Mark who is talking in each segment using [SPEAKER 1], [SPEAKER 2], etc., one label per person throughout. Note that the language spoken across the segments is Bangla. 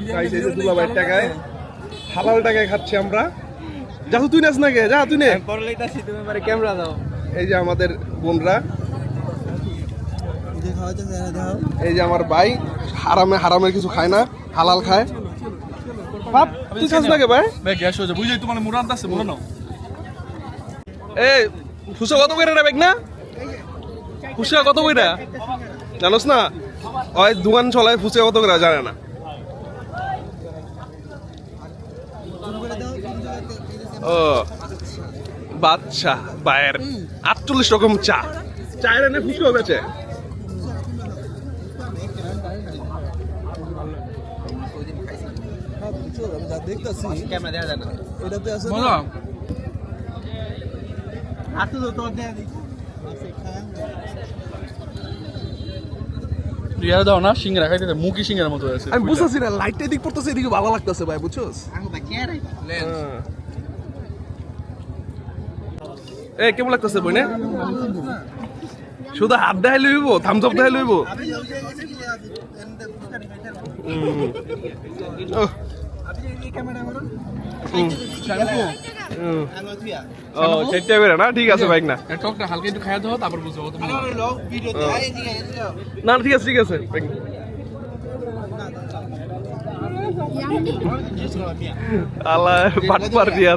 [SPEAKER 1] গাইস এই যে দুলাভাইয়ের টাকায় হালাল টাকায় খাচ্ছি আমরা। যা তুই নাচ না কে, যা তুই নে।
[SPEAKER 2] ক্যামেরা দাও।
[SPEAKER 1] এই যে আমাদের বোনরা, এই যে আমার ভাই হারামের কিছু খায় না, হালাল খায়। বাপ তুই খাস না কে ভাই?
[SPEAKER 3] ভাই গ্যাস হয়ে যায় বুঝলি, তোমার মুরান আছে মুরান নাও।
[SPEAKER 1] এই ফুসকা কত করে রে বেগ না? ফুসকা কত করে জানোস না? ওই দোকান চলায় ফুসকা কত করে জানে না। ও বাচ্চা বায়ের 48 রকম চায়ের এনে ফুসকা বেচে।
[SPEAKER 3] রিয়া দাও না, সিঙ্গারা খাইতে মুখি সিঙ্গারার মতো আছে।
[SPEAKER 1] আমি বুঝতেছি না, লাইটটা এদিক পড়তেছে, এদিকে ভালো লাগতেছে ভাই, বুঝছস? এ কেমন লাগতেছে বইনে? শুধু হাত দেখাই লইব, থামস আপ দেখাই লইব। না ঠিক আছে বাইক না,
[SPEAKER 3] টকটা হালকা একটু খাইয়া দাও, তারপর বুঝবো।
[SPEAKER 1] না ঠিক আছে ঠিক আছে। আল্লাহ বাটপার দিয়া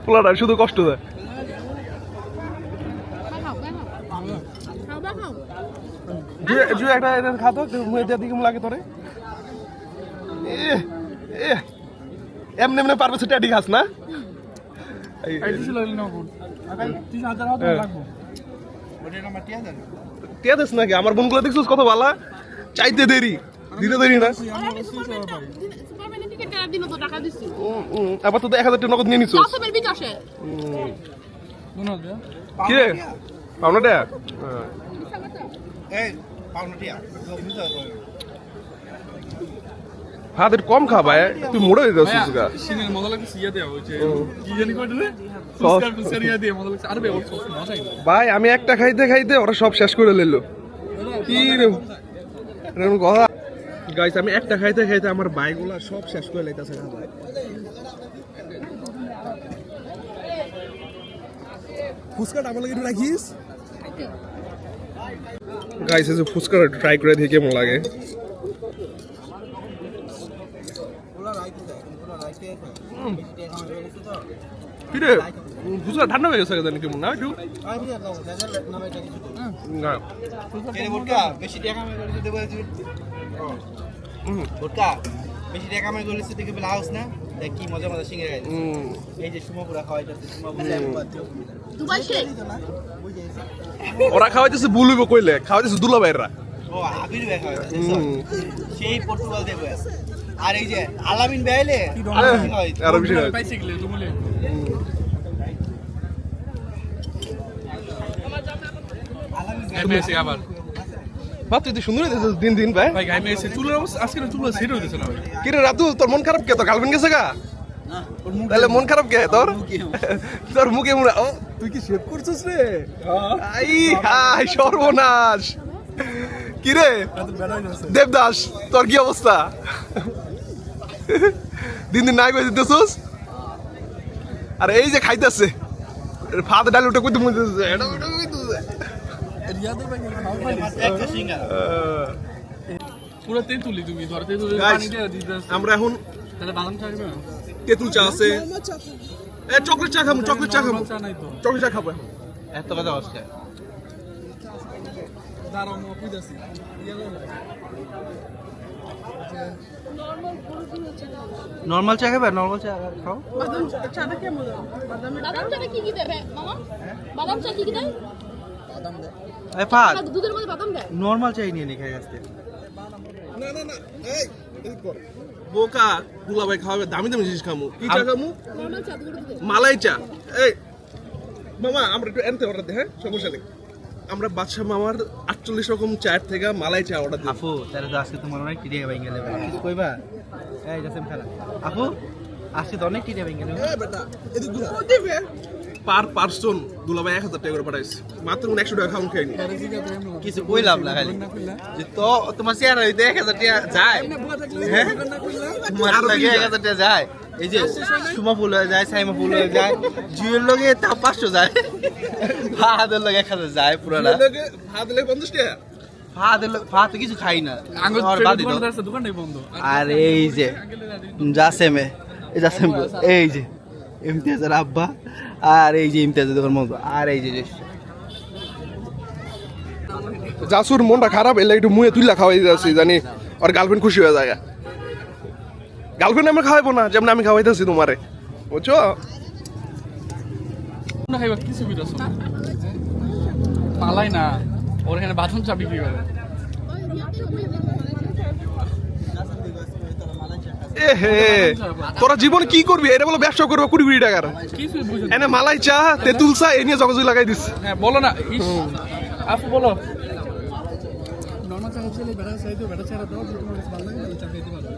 [SPEAKER 1] পোলাটা শুধু কষ্ট দেয়। একটা খাতো দিকে লাগে তোরে, এমনি এমনি পারবে সেটা ঠিক খাস না। টিয়াদেস নাকি আমার বোনগুলো দেখছিস কত ভালো, চাইতে দেরি দিতে দেরি না। আবার তো 1000 টাকা নগদ নিয়ে নিচ্ছ কি রে? পাওনাটা হাতের কম খা ভাই, তুই মোড়ে দিতে ভাই। আমি একটা খাইতে খাইতে ওরা সব শেষ করে নিল। কি কথা গাইস, আমি একটা খাইতে খাইতে আমার ভাইগুলা সব শেষ করে লাইতেছে। ফুচকাটা আমার লাগে রাখিস গাইস, এই যে ফুচকাটা ট্রাই করে দেখি কেমন লাগে। কিরে ফুচকা ঠান্ডা হয়ে গেছে জানি কেমন না? একটু
[SPEAKER 2] বেশি টাকা বেশি টাকা আমার গলিছে দেখে বলে হাউস না, দেখ কি মজা মজা সিঙ্গারা খাইছে। এই যে সুমাপুরা খাওয়াইতেছে,
[SPEAKER 1] ওরা খাওয়াইতেছে বুলুইব কইলে, খাওয়াইতেছে দুলাভাইরা।
[SPEAKER 2] ও আবির ভাই খাওয়াইতেছে সেই পর্তুগাল থেকে। আর এই যে আলামিন ভাইলে
[SPEAKER 1] আরো বেশি
[SPEAKER 3] পাইছে গেলে তুমি আলামিন আবার
[SPEAKER 1] বাপ তুই সুন্দর হইতেছিস দিন দিন ভাই।
[SPEAKER 3] ভাই গাইমে এসে চুলের অবস্থা আজকে চুলের সেট হইতেছে না ভাই।
[SPEAKER 1] কি রে রাতু, তোর মন খারাপ কে? তোর গার্লফ্রেন্ড গেছে গা? তাহলে মন খারাপ কে তোর? তোর মুখে মুড়া। ও তুই কি শেভ করছিস রে? আই হাই সর্বনাশ। কি রে দেবদাস, তোর কি অবস্থা? দিন দিন নাই কই দিতেছিস। আর এই যে খাইতেছে ভাত ডাল উঠে কইতে মুইতেছে, এটা উঠে কইতেছে।
[SPEAKER 3] পুরো তেঁতুলি তুমি ধর, তেঁতুলি পানি দিয়ে দিতেছ।
[SPEAKER 1] আমরা এখন
[SPEAKER 3] তাহলে বাদাম চা খাবে না?
[SPEAKER 1] তেঁতুল চা আছে, এ চকলেট চা খাবো, চকলেট চা খাবো,
[SPEAKER 3] চা নাই তো।
[SPEAKER 1] চকলেট চা খাবো এখন।
[SPEAKER 2] এত কথা বসছে
[SPEAKER 3] দাঁড়াও মো কইতাছি।
[SPEAKER 2] নরমাল চা খাবে? নরমাল চা খাও।
[SPEAKER 4] বাদাম চাটা কেমন? বাদাম চাটা কি কি দেবে মামা? বাদাম চা কি কি দেয়?
[SPEAKER 2] এই ফাদ
[SPEAKER 4] দুধের মধ্যে বাদাম দেয়?
[SPEAKER 2] নরমাল চাই নিয়ে নি খাই আসতে।
[SPEAKER 1] না না না, এই এই কর বোকা, দুলাভাই খাওয়াবে, দামি দামি জিনিস খামু। কি চা খামু?
[SPEAKER 4] নরমাল চা দুধের দুধে।
[SPEAKER 1] মালাই চা। এই মামা আমরা একটু এনতে অর্ডার দিই, হ্যাঁ সমস্যা নেই। আমরা বাদশা মামার 48 রকম চায়ের থেকে মালাই চা অর্ডার দিই।
[SPEAKER 2] আপু তাহলে তো আজকে তোমার অনেক টিডিয়া ভাই গেলে কিছু কইবা? এই জাসিম খালা আপু আজকে তো অনেক টিডিয়া ভাই গেলে।
[SPEAKER 1] এ বেটা এদিক ঘুরা। ও দিবে পার পার্সন দুলাভাই 1000 টাকা করে পাঠাইছে মাত্র 100 টাকা খাওয়ান খাইনি
[SPEAKER 2] কিছু কইলাম না খালি যে তো তোমার চেহারা হইতে 1000 টাকা যায় হ্যাঁ তোমার লাগে 1000 টাকা যায় এই যে সুমা ফুল হয়ে যায় সাইমা ফুল হয়ে যায় জুয়ের লগে তা 500 যায় ফাহাদের লগে 1000 যায় পুরাটা
[SPEAKER 1] ভাত লাগে 50 টাকা
[SPEAKER 2] ফাহাদ কিছু খাই না
[SPEAKER 3] আঙ্গুল
[SPEAKER 2] আর বাদ দিত
[SPEAKER 3] দোকানটাই বন্ধ
[SPEAKER 2] আর এই যে জাসেমে এই জাসেম এই যে ইমতিয়াজের আব্বা আর এই যে ইমতিয়াজের দোকান বন্ধ আর এই যে
[SPEAKER 1] জাসুর মনটা খারাপ এলে একটু মুয়ে তুইলা খাওয়াই যাচ্ছি জানি আর গার্লফ্রেন্ড খুশি হয়ে যায় গার্লফ্রেন্ড আমরা খাওয়াইবো না যেমন আমি খাওয়াইতেছি তোমারে বুঝছো
[SPEAKER 3] না খাইবা কিছু বিরস মালাই না ওর এখানে বাথরুম চা বিক্রি করে
[SPEAKER 1] এ হে তোরা জীবন কি করবি এটা বলো ব্যবসা করবো 20 টাকার
[SPEAKER 3] কিছু বুঝে
[SPEAKER 1] এনে মালাই চা তেঁতুল চা এ নিয়ে জগজগ লাগাই দিস
[SPEAKER 3] হ্যাঁ বলো না ইস আপু বলো নরমাল চা হচ্ছে বেটা চাই তো বেটা চারা দাও তোমার কাছে ভালো লাগে তাহলে চা খেতে পারো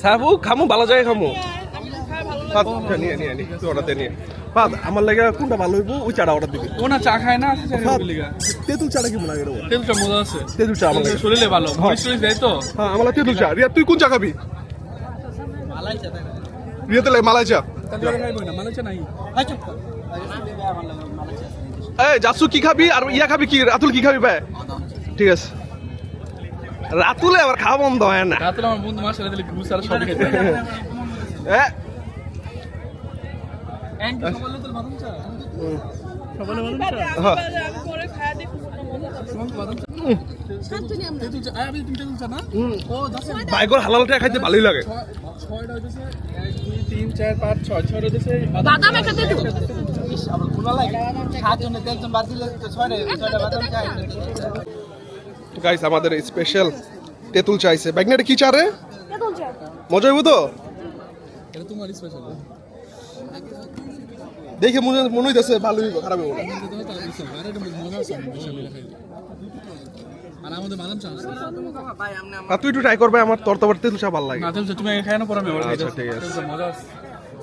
[SPEAKER 1] সাবু খামু ভালো জায়গায় খামু নিয়ে তুই অর্ডার নিয়ে পাদ আমার লাগে কোনটা ভালো হইব ওই চাটা অর্ডার দিবি
[SPEAKER 3] ও না চা খায় না চা খাবে লিগা
[SPEAKER 1] তেঁতুল চাটা কেমন লাগে রে
[SPEAKER 3] তেলটা মজা আছে
[SPEAKER 1] তেঁতুল চা আমার লাগে
[SPEAKER 3] শরীরে ভালো শরীর দেয় তো
[SPEAKER 1] হ্যাঁ আমার লাগে তেঁতুল চা রিয়া তুই কোন চা খাবি রিয়া তাহলে মালাই চা
[SPEAKER 3] তাহলে খাইবো না মানে চা নাই
[SPEAKER 1] এই জাসু কি খাবি আর ইয়া খাবি কি রাতুল কি খাবি ভাই ঠিক আছে রাতুলে আবার খাওয়া বন্ধ হয় না
[SPEAKER 3] রাতে আমার বন্ধু মাসে রাতে ঘুষ আর সবই খেতে
[SPEAKER 1] হ্যাঁ
[SPEAKER 3] সকালে তো বাদাম চা সকালে বাদাম চা
[SPEAKER 1] হ্যাঁ
[SPEAKER 4] আমি করে খায়া দেখি
[SPEAKER 3] সুমন বাদাম চা
[SPEAKER 4] সাতজনই আমরা
[SPEAKER 3] তেতুল চা আমি তুমি তেতুল চা না ও 10
[SPEAKER 1] বাইগর হালালটা খাইতে ভালোই লাগে
[SPEAKER 3] 6টা হইছে 1 2 3 4 5 6 6 হইছে
[SPEAKER 4] বাদাম একটা তেঁতুল
[SPEAKER 2] আবার গুলা লাগে সাতজনে তেলজন বাদ দিলে তো 6টা বাদাম চাই
[SPEAKER 1] গাইস আমাদের স্পেশাল তেঁতুল চাইছে ব্যাগনেটে কি চা রে
[SPEAKER 4] তেঁতুল চা
[SPEAKER 1] মজা হইব তো
[SPEAKER 3] এটা তোমার স্পেশাল
[SPEAKER 1] দেখে মনে হইতেছে ভালো হইব খারাপ হইব না
[SPEAKER 3] আর আমাদের বাদাম চা আছে
[SPEAKER 1] আর তুই একটু ট্রাই করবে আমার তোর তোমার তেঁতুল চা ভালো লাগে
[SPEAKER 3] না তেতুল তুমি খায় না পরে আমি
[SPEAKER 1] আচ্ছা, ঠিক আছে।
[SPEAKER 3] মজা আছে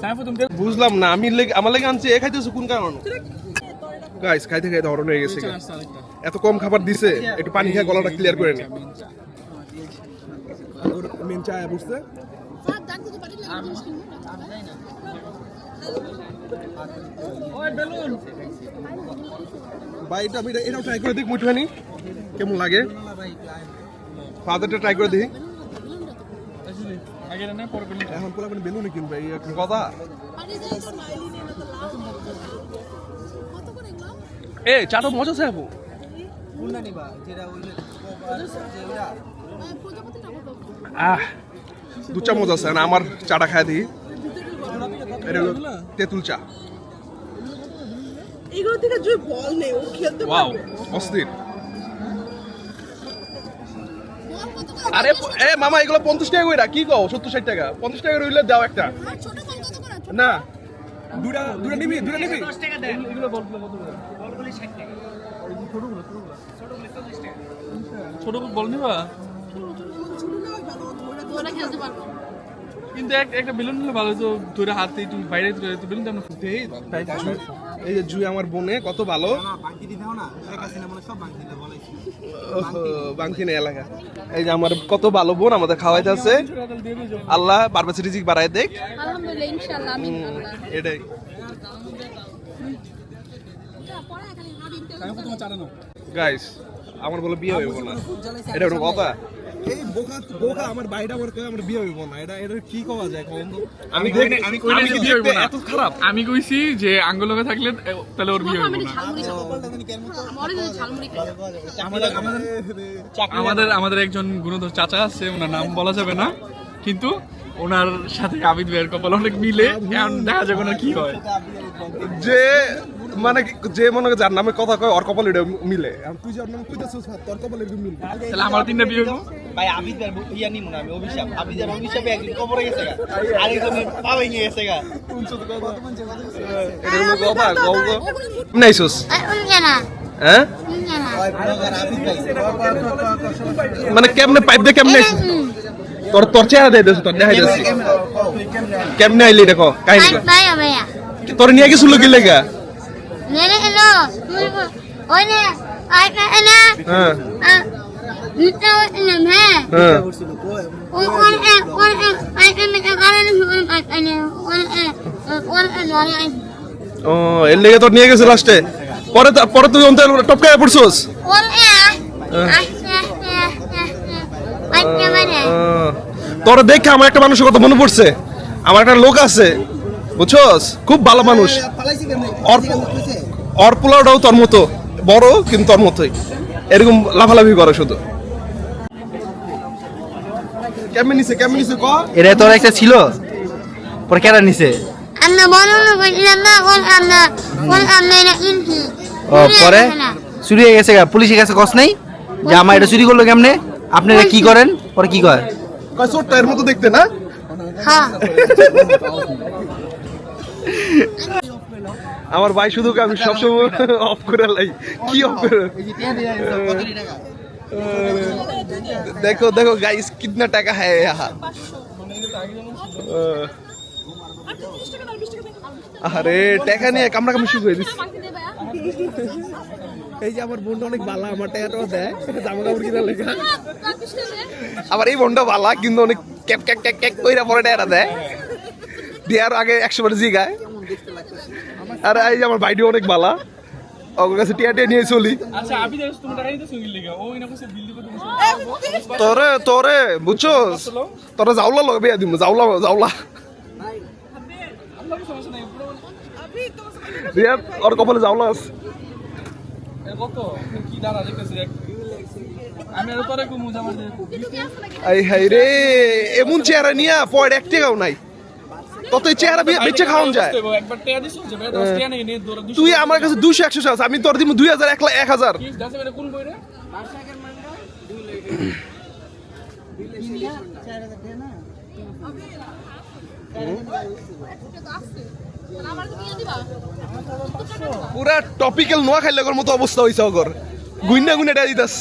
[SPEAKER 3] সাইফু তুমি
[SPEAKER 1] বুঝলাম না আমি আমার লাগে আনছি এ খাইতেছো কোন কারণে গাইস খাইতে খাইতে হরণ হয়ে গেছে
[SPEAKER 3] আসছে আরেকটা
[SPEAKER 1] এত কম খাবার দিছে একটু পানি খেয়ে গলাটা ক্লিয়ার করে নি মেন চা বুঝতে
[SPEAKER 4] স্যার ডাকতে তো পারি না
[SPEAKER 3] ওই বেলুন
[SPEAKER 1] ভাই এটা আমি এটাও ট্রাই করে দেখি মুঠখানি কেমন লাগে ফাদারটা ট্রাই করে দেখি
[SPEAKER 3] আগে না পরে বেলুন
[SPEAKER 1] এখন পুরো আপনি বেলুনে কিনবে এই একটা কথা
[SPEAKER 4] পানি দিয়ে স্মাইলি নিয়ে না তো লাভ কত করে এগুলো
[SPEAKER 1] এ চাটা মজা আছে আপু
[SPEAKER 2] কোনটা নিবা যেটা ওই
[SPEAKER 4] প্রজাপতিটা কত
[SPEAKER 1] আহ দু চামচ আছে না আমার চাটা খাই দিই এটা হলো তেঁতুল চা
[SPEAKER 4] এগুলো থেকে যে বল নেই ও খেলতে
[SPEAKER 1] ওয়াও অস্থির আরে এ মামা এগুলো 50 টাকা কইরা কি কও 70 60 টাকা 50 টাকা রইলে দাও একটা
[SPEAKER 4] আর ছোট বল কত করে
[SPEAKER 1] না দুটা নিবি
[SPEAKER 3] এগুলো বলগুলো কত করে বলগুলো 60 টাকা ছোট বল নিবা
[SPEAKER 4] ওরা খেলতে পারবো
[SPEAKER 3] কিন্তু একটা বেলুন নিলে ভালো তো ধরে হাতে একটু বাইরে তো বেলুন আমরা
[SPEAKER 1] এই যে জুই আমার বোনে কত ভালো
[SPEAKER 2] বাকি দিও না এক আছে না মানে সব বাকি দিলে বলাইছি
[SPEAKER 1] বাংকিনে এলাকা এই যে আমার কত ভালো বোন আমাদের খাওয়াইতে আছে আল্লাহ বারবার রিজিক বাড়ায় দেখ
[SPEAKER 4] আলহামদুলিল্লাহ ইনশাআল্লাহ আমিন আল্লাহ
[SPEAKER 1] এটাই
[SPEAKER 4] পড়া এখানে নদী
[SPEAKER 3] সাইফু তোমার চাটা নাও
[SPEAKER 1] গাইস আমার বলে বিয়ে হইব না এটা একটা কথা এই বোকা আমার বাইরে আমার কই আমার বিয়ে হইব না এটা কি কওয়া যায় কোন
[SPEAKER 3] আমি কইলে কি বিয়ে হইব না এত খারাপ আমি কইছি যে আঙ্গুলকে থাকলে তাহলে ওর বিয়ে হইব
[SPEAKER 4] আমি
[SPEAKER 3] না
[SPEAKER 4] ঝালমুড়ি খাবো আমারে যদি ঝালমুড়ি খাই
[SPEAKER 3] আমাদের একজন গুণধর চাচা আছে ওনার নাম বলা যাবে না কিন্তু ওনার সাথে আবিদ ভাইয়ের কপাল অনেক মিলে এখন দেখা যাবে না কি হয়
[SPEAKER 1] যে মানে যে মনে যার নামে কথা কয় ওর কপাল এটা মিলে আর তুই যার নামে কইতাছিস তোর কপাল এটা মিলে
[SPEAKER 3] তাহলে আমার তিনটা বিয়ে হইব
[SPEAKER 2] ভাই আবিদ আর ইয়া নিমু না আমি অভিশাপ আবিদ আর অভিশাপে একদিন কবরে গেছে গা আরেকজন পাওয়াই নিয়ে গেছে গা
[SPEAKER 1] এটা হলো কথা গল্প নাইছস হ্যাঁ মানে কেমনে পাইপ দিয়ে কেমনে তোর চেহারা দেয় তোর দেখাই যাচ্ছে কেমনে আইলি দেখো কাহিনী কর।
[SPEAKER 5] ভাইয়া ভাইয়া
[SPEAKER 1] তোর নিয়ে গেছিল কি লেগা?
[SPEAKER 5] নেনে এলো ওনে আই না
[SPEAKER 1] হ্যাঁ
[SPEAKER 5] নিতে না হ্যাঁ
[SPEAKER 1] হ্যাঁ ও এর লেগে তোর নিয়ে গেছে লাস্টে। পরে তুই অন্তে টপকায় পড়ছস। তোর দেখে আমার একটা মানুষের কথা মনে পড়ছে। আমার একটা লোক আছে বুঝছস, খুব ভালো মানুষ। ওর পোলাওটাও তোর মতো বড়, কিন্তু তোর মতোই এরকম লাফালাফি করে শুধু। কেমন নিছে ক?
[SPEAKER 2] এটা তোর একটা ছিল, পরে কেডা নিছে? ও পরে চুরি হয়ে গেছে, পুলিশের কাছে কস নাই যে আমার এটা চুরি করলো কেমনে, আপনারা কি করেন? পরে কি কয়?
[SPEAKER 1] কয় ছোট্ট এর মতো দেখতে না? আমার ভাই শুধু আমি সবসময় অফ করে লাই। কি অফ করে? দেখো দেখো গাইস কিতনা টাকা হ্যায় यहाँ। আরে টাকা নিয়ে কামড়া কামড়ি শুরু করে দিস। এই যে আমার বোনটা অনেক ভালো, আমার টাকাটাও দেয় জামা কাপড় কিনা লেখা। আবার এই বোনটা ভালো কিন্তু অনেক ক্যাক ক্যাক ক্যাক ক্যাক কইরা পরে টাকাটা দেয়, দেওয়ার আগে 100 বার জিগায়। আরে এই যে আমার ভাইটিও অনেক ভালো, ওর কাছে টিয়া নিয়ে চলি।
[SPEAKER 3] আচ্ছা আবি দেখ তুমি টাকা দিতে সুগিল লাগা ও ইনা কইছে বিল দিব তুমি।
[SPEAKER 1] তোরে বুঝছস, তোরে জাউলা লগে বিয়া দিমু। জাউলা
[SPEAKER 3] আল্লাহ কি সমস্যা নাই পুরো আবি তো
[SPEAKER 1] রিয়া ওর কপালে জাউলা আছে।
[SPEAKER 3] কত কি দাঁড়া দেখতেছি দেখ, আমি আর তোরে কো মুজা মার দে।
[SPEAKER 1] আই হাই রে, এমন চেহারা নিয়া পয়েন্ট এক টাকাও নাই। তত এই চেহারা বেচে খাওয়ান যায়।
[SPEAKER 3] একবার টাকা দিছ যে ভাই 10 টাকা নেই দৌড়।
[SPEAKER 1] তুই আমার কাছে 200 100 আছে, আমি তোর দিমু 2000 1000।
[SPEAKER 3] কি দাসে মানে কোন বই রে?
[SPEAKER 1] পুরা টপিক্যাল নোয়া খাইলে মতো অবস্থা হইছে ওগর। গুইনা গুইনা এটা দিতাস।